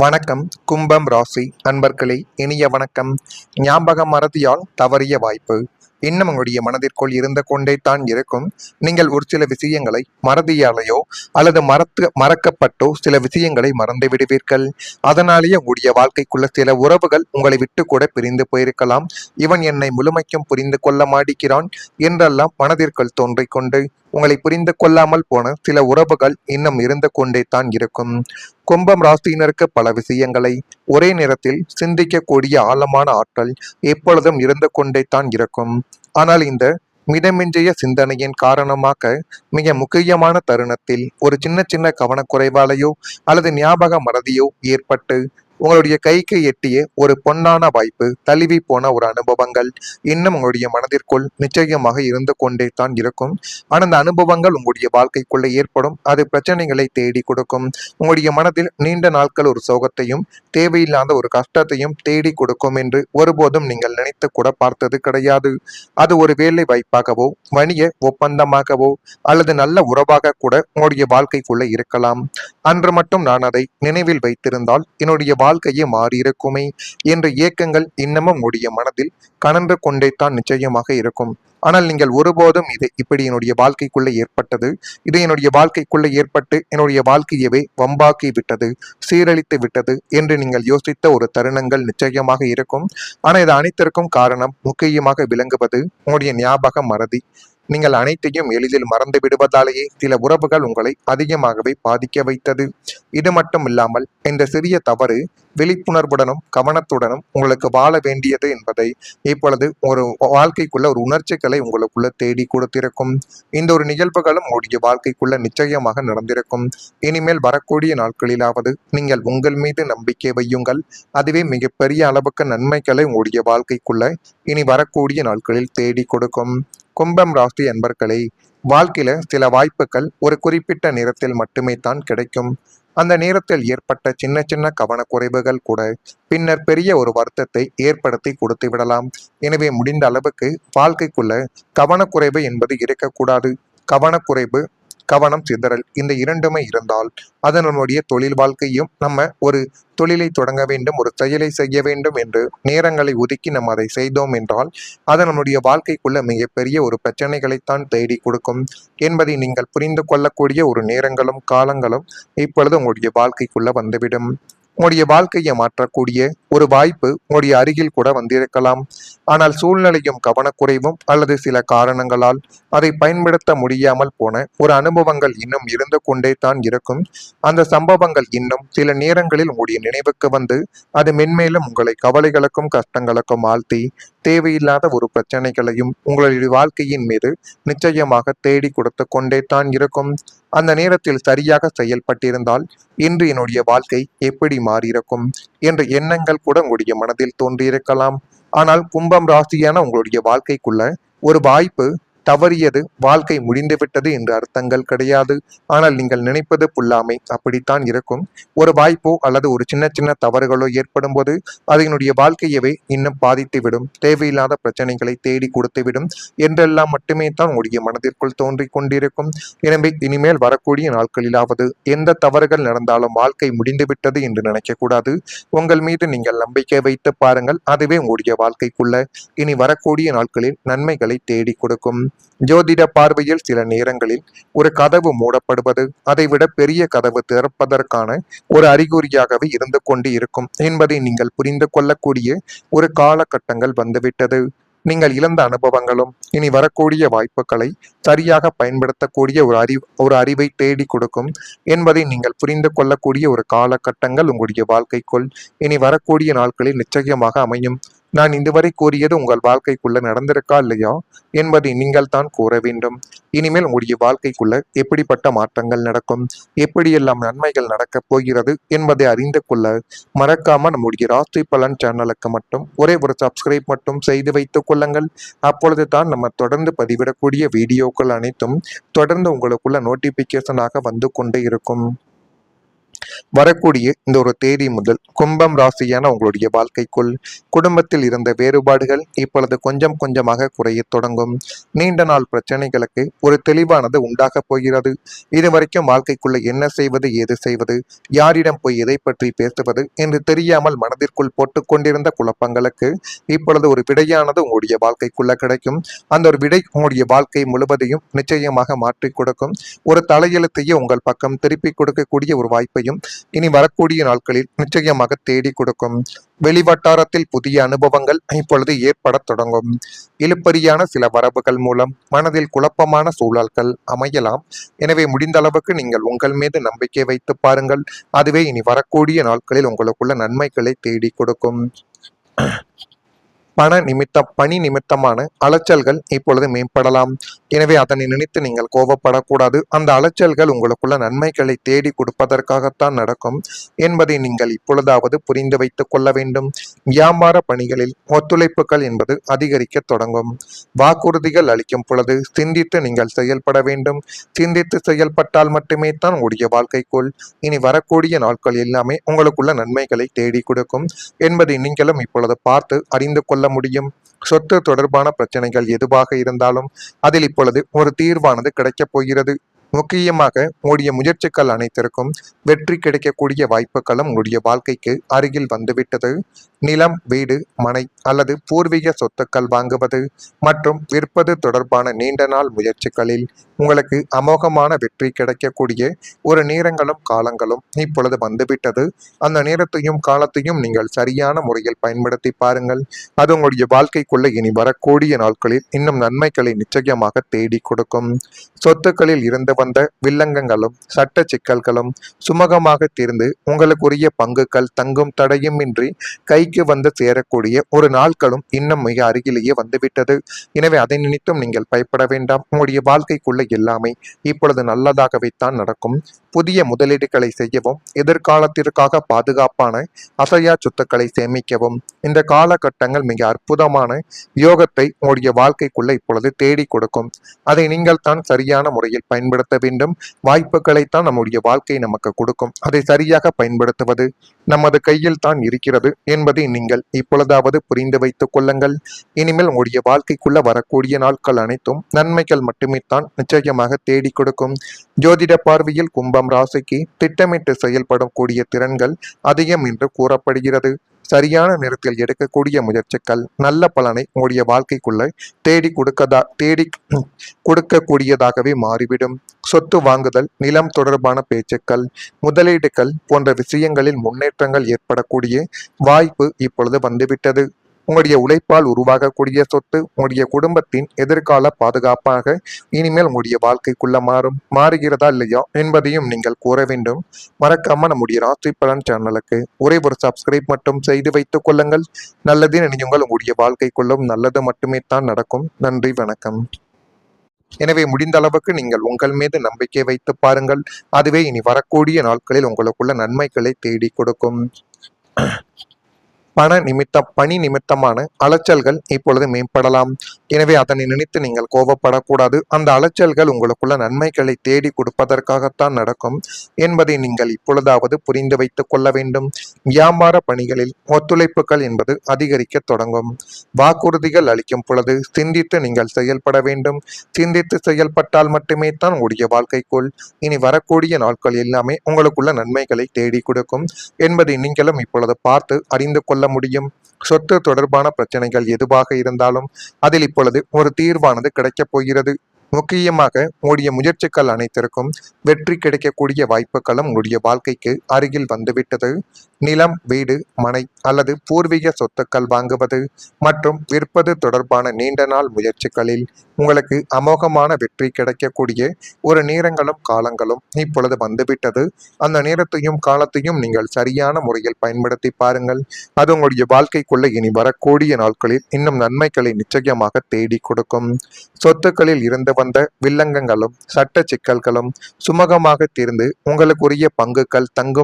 வணக்கம். கும்பம் ராசி அன்பர்களே, இனிய வணக்கம். ஞாபக மறதியால் தவறிய வாய்ப்பு இன்னும் உங்களுடைய மனதிற்குள் இருந்து கொண்டே தான் இருக்கும். நீங்கள் ஒரு சில விஷயங்களை மறதியாலேயோ அல்லது மறக்கப்பட்டோ சில விஷயங்களை மறந்து விடுவீர்கள். அதனாலேயே உங்களுடைய வாழ்க்கைக்குள்ள சில உறவுகள் உங்களை விட்டு கூட பிரிந்து போயிருக்கலாம். இவன் என்னை முழுமைக்கும் புரிந்து கொள்ள மாட்டேங்கிறான் என்றெல்லாம் மனதிற்குள் தோன்றிக் கொண்டு உங்களை புரிந்து கொள்ளாமல் போன சில உறவுகள் இன்னும் இருந்து கொண்டே தான் இருக்கும். கும்பம் ராசியினருக்கு பல விஷயங்களை ஒரே நேரத்தில் சிந்திக்கக்கூடிய ஆழமான ஆற்றல் எப்பொழுதும் இருந்து கொண்டே தான் இருக்கும். ஆனால் இந்த மிதமின்றிய சிந்தனையின் காரணமாக மிக முக்கியமான தருணத்தில் ஒரு சின்ன சின்ன கவனக்குறைவாலேயோ அல்லது ஞாபக மறதியோ ஏற்பட்டு உங்களுடைய கைக்கு எட்டிய ஒரு பொன்னான வாய்ப்பு தழுவி போன ஒரு அனுபவங்கள் இன்னும் உங்களுடைய மனதிற்குள் நிச்சயமாக இருந்து கொண்டே தான் இருக்கும். ஆனால் அந்த அனுபவங்கள் உங்களுடைய வாழ்க்கைக்குள்ள ஏற்படும், அது பிரச்சனைகளை தேடி கொடுக்கும். உங்களுடைய மனதில் நீண்ட நாட்கள் ஒரு சோகத்தையும் தேவையில்லாத ஒரு கஷ்டத்தையும் தேடி கொடுக்கும் என்று ஒருபோதும் நீங்கள் நினைத்து கூட பார்த்தது கிடையாது. அது ஒரு வேலை வாய்ப்பாகவோ வணிக ஒப்பந்தமாகவோ அல்லது நல்ல உறவாக கூட உங்களுடைய வாழ்க்கைக்குள்ள இருக்கலாம். அன்று மட்டும் நான் அதை நினைவில் வைத்திருந்தால் என்னுடைய வாழ்க்கையே மாறியிருக்குமே என்ற இயக்கங்கள் இன்னமும் உடைய மனதில் கனன்று கொண்டே தான் நிச்சயமாக இருக்கும். ஆனால் நீங்கள் ஒருபோதும் இதை இப்படி என்னுடைய வாழ்க்கைக்குள்ளே ஏற்பட்டது, இது என்னுடைய வாழ்க்கைக்குள்ளே ஏற்பட்டு என்னுடைய வாழ்க்கையவே வம்பாக்கி விட்டது, சீரழித்து விட்டது என்று நீங்கள் யோசித்த ஒரு தருணங்கள் நிச்சயமாக இருக்கும். ஆனால் இது அனைத்திற்கும் காரணம் முக்கியமாக விளங்குவது உங்களுடைய ஞாபக மறதி. நீங்கள் அனைத்தையும் எளிதில் மறந்து விடுவதாலேயே சில உறவுகள் உங்களை அதிகமாகவே பாதிக்க வைத்தது. இது மட்டும் இல்லாமல் இந்த சிறிய தவறு விழிப்புணர்வுடனும் கவனத்துடனும் உங்களுக்கு வாழ வேண்டியது என்பதை இப்பொழுது ஒரு வாழ்க்கைக்குள்ள ஒரு உணர்ச்சிகளை உங்களுக்குள்ள தேடி கொடுத்திருக்கும். இந்த ஒரு நிகழ்வுகளும் உங்களுடைய வாழ்க்கைக்குள்ள நிச்சயமாக நடந்திருக்கும். இனிமேல் வரக்கூடிய நாட்களிலாவது நீங்கள் உங்கள் மீது நம்பிக்கை வையுங்கள். அதுவே மிகப்பெரிய அளவுக்கு நன்மைகளை உங்களுடைய வாழ்க்கைக்குள்ள இனி வரக்கூடிய நாட்களில் தேடி கொடுக்கும். கும்பம் ராசி அன்பர்களே, வாழ்க்கையில சில வாய்ப்புகள் ஒரு குறிப்பிட்ட நேரத்தில் மட்டுமே தான் கிடைக்கும். அந்த நேரத்தில் ஏற்பட்ட சின்ன சின்ன கவனக்குறைவுகள் கூட பின்னர் பெரிய ஒரு வருத்தத்தை ஏற்படுத்தி கொடுத்து விடலாம். எனவே முடிந்த அளவுக்கு வாழ்க்கைக்குள்ள கவனக்குறைவு என்பது இருக்கக்கூடாது. கவனக்குறைவு, கவனம் சிதறல் இந்த இரண்டுமே இருந்தால் அது நம்முடைய தொழில் வாழ்க்கையும் நம்ம ஒரு தொழிலை தொடங்க வேண்டும், ஒரு செயலை செய்ய வேண்டும் என்று நேரங்களை ஒதுக்கி நம்ம அதை செய்தோம் என்றால் அது நம்முடைய வாழ்க்கைக்குள்ள மிகப்பெரிய ஒரு பிரச்சனைகளைத்தான் தேடி கொடுக்கும் என்பதை நீங்கள் புரிந்து கொள்ளக்கூடிய ஒரு நேரங்களும் காலங்களும் இப்பொழுது உங்களுடைய வாழ்க்கைக்குள்ள வந்துவிடும். உங்களுடைய வாழ்க்கையை மாற்றக்கூடிய ஒரு வாய்ப்பு உங்களுடைய அருகில் கூட வந்திருக்கலாம். ஆனால் சூழ்நிலையும் கவனக்குறைவும் அல்லது சில காரணங்களால் அதை பயன்படுத்த முடியாமல் போன ஒரு அனுபவங்கள் இன்னும் இருந்து கொண்டே தான் இருக்கும். அந்த சம்பவங்கள் இன்னும் சில நேரங்களில் உங்களுடைய நினைவுக்கு வந்து அது மென்மேலும் உங்களை கவலைகளுக்கும் கஷ்டங்களுக்கும் ஆழ்த்தி தேவையில்லாத ஒரு பிரச்சனைகளையும் உங்களுடைய வாழ்க்கையின் மீது நிச்சயமாக தேடி கொடுத்து கொண்டே தான் இருக்கும். அந்த நேரத்தில் சரியாக செயல்பட்டிருந்தால் இன்று என்னுடைய வாழ்க்கை எப்படி மாறியிருக்கும் என்ற எண்ணங்கள் கூட உங்களுடைய மனதில் தோன்றியிருக்கலாம். ஆனால் கும்பம் ராசியான உங்களுடைய வாழ்க்கைக்குள்ள ஒரு வாய்ப்பு தவறியது, வாழ்க்கை முடிந்துவிட்டது என்று அர்த்தங்கள் கிடையாது. ஆனால் நீங்கள் நினைப்பது புல்லாமை அப்படித்தான் இருக்கும். ஒரு வாய்ப்போ அல்லது ஒரு சின்ன சின்ன தவறுகளோ ஏற்படும் போது அதனுடைய வாழ்க்கையவே இன்னும் பாதித்து விடும், தேவையில்லாத பிரச்சனைகளை தேடி கொடுத்து விடும் என்றெல்லாம் மட்டுமே தான் உங்களுடைய மனதிற்குள் தோன்றிக் கொண்டிருக்கும். எனவே இனிமேல் வரக்கூடிய நாட்களிலாவது எந்த தவறுகள் நடந்தாலும் வாழ்க்கை முடிந்துவிட்டது என்று நினைக்கக்கூடாது. உங்கள் மீது நீங்கள் நம்பிக்கை வைத்து பாருங்கள். அதுவே உங்களுடைய வாழ்க்கைக்குள்ள இனி வரக்கூடிய நாட்களில் நன்மைகளை தேடி கொடுக்கும். ஜோதிட பார்வையில் சில நேரங்களில் ஒரு கதவு மூடப்படுவது அதைவிட பெரிய கதவு திறப்பதற்கான ஒரு அறிகுறியாகவே இருந்து கொண்டு இருக்கும் என்பதை நீங்கள் புரிந்து கொள்ளக்கூடிய ஒரு காலகட்டங்கள் வந்துவிட்டது. நீங்கள் இழந்த அனுபவங்களும் இனி வரக்கூடிய வாய்ப்புகளை சரியாக பயன்படுத்தக்கூடிய ஒரு அறிவை தேடி கொடுக்கும் என்பதை நீங்கள் புரிந்து கொள்ளக்கூடிய ஒரு காலகட்டங்கள் உங்களுடைய வாழ்க்கைக்குள் இனி வரக்கூடிய நாட்களில் நிச்சயமாக அமையும். நான் இதுவரை கூறியது உங்கள் வாழ்க்கைக்குள்ள நடந்திருக்கா இல்லையா என்பதை நீங்கள் தான் கூற வேண்டும். இனிமேல் உங்களுடைய வாழ்க்கைக்குள்ள எப்படிப்பட்ட மாற்றங்கள் நடக்கும், எப்படியெல்லாம் நன்மைகள் நடக்கப் போகிறது என்பதை அறிந்து கொள்ள மறக்காம நம்முடைய ராசி பலன் சேனலுக்கு மட்டும் ஒரே ஒரு சப்ஸ்கிரைப் மட்டும் செய்து வைத்துக் கொள்ளுங்கள். அப்பொழுது தான் நம்ம தொடர்ந்து பதிவிடக்கூடிய வீடியோக்கள் அனைத்தும் தொடர்ந்து உங்களுக்குள்ள நோட்டிபிகேஷனாக வந்து கொண்டே இருக்கும். வரக்கூடிய இந்த ஒரு தேதி முதல் கும்பம் ராசியான உங்களுடைய வாழ்க்கைக்குள் குடும்பத்தில் இருந்த வேறுபாடுகள் இப்பொழுது கொஞ்சம் கொஞ்சமாக குறையத் தொடங்கும். நீண்ட நாள் பிரச்சனைகளுக்கு ஒரு தெளிவானது உண்டாக போகிறது. இதுவரைக்கும் வாழ்க்கைக்குள்ள என்ன செய்வது, ஏது செய்வது, யாரிடம் போய் எதை பற்றி பேசுவது என்று தெரியாமல் மனதிற்குள் போட்டுக்கொண்டிருந்த குழப்பங்களுக்கு இப்பொழுது ஒரு விடையானது உங்களுடைய வாழ்க்கைக்குள்ள கிடைக்கும். அந்த ஒரு விடை உங்களுடைய வாழ்க்கை முழுவதையும் நிச்சயமாக மாற்றி கொடுக்கும். ஒரு தலையெழுத்தையே உங்கள் பக்கம் திருப்பி கொடுக்கக்கூடிய ஒரு வாய்ப்பையும் இனி வரக்கூடிய நாட்களில் நிச்சயமாக தேடி கொடுக்கும். வெளிவட்டாரத்தில் புதிய அனுபவங்கள் இப்பொழுது ஏற்படத் தொடங்கும். இழுப்பறியான சில வரவுகள் மூலம் மனதில் குழப்பமான சூழல்கள் அமையலாம். எனவே முடிந்த அளவுக்கு நீங்கள் உங்கள் மீது நம்பிக்கை வைத்து பாருங்கள். அதுவே இனி வரக்கூடிய நாட்களில் உங்களுக்குள்ள நன்மைகளை தேடி கொடுக்கும். பணி நிமித்தமான அலைச்சல்கள் இப்பொழுது மேம்படலாம். எனவே அதனை நினைத்து நீங்கள் கோபப்படக்கூடாது. அந்த அலைச்சல்கள் உங்களுக்குள்ள நன்மைகளை தேடி கொடுப்பதற்காகத்தான் நடக்கும் என்பதை நீங்கள் இப்பொழுதாவது புரிந்து வைத்துக் கொள்ள வேண்டும். வியாபார பணிகளில் ஒத்துழைப்புகள் என்பது அதிகரிக்க தொடங்கும். வாக்குறுதிகள் அளிக்கும் பொழுது சிந்தித்து நீங்கள் செயல்பட வேண்டும். சிந்தித்து செயல்பட்டால் மட்டுமே தான் உங்களுடைய வாழ்க்கைக்குள் இனி வரக்கூடிய நாட்கள் எல்லாமே உங்களுக்குள்ள நன்மைகளை தேடி கொடுக்கும் என்பதை நீங்களும் இப்பொழுது பார்த்து அறிந்து கொள்ள முடியும். சொத்து தொடர்பான பிரச்சனைகள் எதுவாக இருந்தாலும் அதில் இப்பொழுது ஒரு தீர்வானது கிடைக்கப் போகிறது. முக்கியமாக உங்களுடைய முயற்சிகள் அனைத்திற்கும் வெற்றி கிடைக்கக்கூடிய வாய்ப்புகளும் உங்களுடைய வாழ்க்கைக்கு அருகில் வந்துவிட்டது. நிலம், வீடு, மனை அல்லது பூர்வீக சொத்துக்கள் வாங்குவது மற்றும் விற்பது தொடர்பான நீண்ட நாள் முயற்சிகளில் உங்களுக்கு அமோகமான வெற்றி கிடைக்கக்கூடிய ஒரு நேரங்களும் காலங்களும் இப்பொழுது வந்துவிட்டது. அந்த நேரத்தையும் காலத்தையும் நீங்கள் சரியான முறையில் பயன்படுத்தி பாருங்கள். அது உங்களுடைய வாழ்க்கைக்குள்ள இனி வரக்கூடிய நாட்களில் இன்னும் நன்மைகளை நிச்சயமாக தேடி கொடுக்கும். சொத்துக்களில் இருந்து வந்த வில்லங்கங்களும் சட்ட சிக்கல்களும் சுமூகமாக தீர்ந்து உங்களுக்குரிய பங்குகள் தங்கும் தடையுமின்றி கைக்கு வந்து சேரக்கூடிய ஒரு நாட்களும் இன்னும் மிக அருகிலேயே வந்துவிட்டது. எனவே அதை நினைத்தும் நீங்கள் பயப்பட வேண்டாம். உங்களுடைய வாழ்க்கைக்குள்ள எல்லாமே இப்பொழுது நல்லதாகவே தான் நடக்கும். புதிய முதலீடுகளை செய்யவும், எதிர்காலத்திற்காக பாதுகாப்பான அசையா சொத்துக்களை சேமிக்கவும் இந்த காலகட்டங்கள் மிக அற்புதமான யோகத்தை உங்களுடைய வாழ்க்கைக்குள்ள இப்பொழுது தேடி கொடுக்கும். அதை நீங்கள் தான் சரியான முறையில் பயன்படுத்த வேண்டும். வாய்ப்புகளைத்தான் நம்முடைய வாழ்க்கை நமக்கு கொடுக்கும். அதை சரியாக பயன்படுத்துவது நமது கையில் தான் இருக்கிறது என்பதை நீங்கள் இப்பொழுதாவது புரிந்து வைத்துக் கொள்ளுங்கள். இனிமேல் உங்களுடைய வாழ்க்கைக்குள்ள வரக்கூடிய நாட்கள் அனைத்தும் நன்மைகள் மட்டுமே தான் நிச்சயமாக தேடி கொடுக்கும். ஜோதிட பார்வையில் கும்பம் ராசிக்கு திட்டமிட்டு செயல்படும் கூடிய திறன்கள் அதிகம் என்று கூறப்படுகிறது. சரியான நேரத்தில் எடுக்கக்கூடிய முயற்சிகள் நல்ல பலனை உங்களுடைய வாழ்க்கைக்குள்ள தேடி கொடுக்கக்கூடியதாகவே மாறிவிடும். சொத்து வாங்குதல், நிலம் தொடர்பான பேச்சுக்கள், முதலீடுகள் போன்ற விஷயங்களில் முன்னேற்றங்கள் ஏற்படக்கூடிய வாய்ப்பு இப்பொழுது வந்துவிட்டது. உங்களுடைய உழைப்பால் உருவாகக்கூடிய சொத்து உங்களுடைய குடும்பத்தின் எதிர்கால பாதுகாப்பாக இனிமேல் உங்களுடைய வாழ்க்கைக்குள்ள மாறுகிறதா இல்லையா என்பதையும் நீங்கள் கூற வேண்டும். மறக்காம நம்முடைய ராசி பலன் சேனலுக்கு ஒரே ஒரு சப்ஸ்கிரைப் மட்டும் செய்து வைத்துக் கொள்ளுங்கள். நல்லதே நினையுங்கள். உங்களுடைய வாழ்க்கைக்குள்ளும் நல்லது மட்டுமே தான் நடக்கும். நன்றி, வணக்கம். எனவே முடிந்த அளவுக்கு நீங்கள் உங்கள் மீது நம்பிக்கை வைத்து பாருங்கள். அதுவே இனி வரக்கூடிய நாட்களில் உங்களுக்குள்ள நன்மைகளை தேடி கொடுக்கும். பணி நிமித்தமான அலைச்சல்கள் இப்பொழுது மேம்படலாம். எனவே அதனை நினைத்து நீங்கள் கோபப்படக்கூடாது. அந்த அலைச்சல்கள் உங்களுக்குள்ள நன்மைகளை தேடி கொடுப்பதற்காகத்தான் நடக்கும் என்பதை நீங்கள் இப்பொழுதாவது புரிந்து வைத்துக் கொள்ள வேண்டும். வியாபார பணிகளில் ஒத்துழைப்புகள் என்பது அதிகரிக்க தொடங்கும். வாக்குறுதிகள் அளிக்கும் பொழுது சிந்தித்து நீங்கள் செயல்பட வேண்டும். சிந்தித்து செயல்பட்டால் மட்டுமே தான் உங்களுடைய வாழ்க்கைக்குள் இனி வரக்கூடிய நாட்கள் எல்லாமே உங்களுக்குள்ள நன்மைகளை தேடி கொடுக்கும் என்பதை நீங்களும் இப்பொழுது பார்த்து அறிந்து கொள்ள முடியும். சொத்து தொடர்பான பிரச்சனைகள் எதுவாக இருந்தாலும் அதில் இப்பொழுது ஒரு தீர்வானது கிடைக்கப் போகிறது. முக்கியமாக உங்களுடைய முயற்சிகள் அனைத்திற்கும் வெற்றி கிடைக்கக்கூடிய வாய்ப்புகளும் உங்களுடைய வாழ்க்கைக்கு அருகில் வந்துவிட்டது. நிலம், வீடு, மனை அல்லது பூர்வீக சொத்துக்கள் வாங்குவது மற்றும் விற்பது தொடர்பான நீண்ட நாள் முயற்சிகளில் உங்களுக்கு அமோகமான வெற்றி கிடைக்கக்கூடிய ஒரு நேரங்களும் காலங்களும் இப்பொழுது வந்துவிட்டது. அந்த நேரத்தையும் காலத்தையும் நீங்கள் சரியான முறையில் பயன்படுத்தி பாருங்கள். அது உங்களுடைய வாழ்க்கைக்குள்ள இனி வரக்கூடிய நாட்களில் இன்னும் நன்மைகளை நிச்சயமாக தேடி கொடுக்கும். சொத்துக்களில் இருந்து வந்த வில்லங்கங்களும் சட்ட சிக்கல்களும் சுமூகமாக தீர்ந்து உங்களுக்குரிய பங்குகள் தங்கும்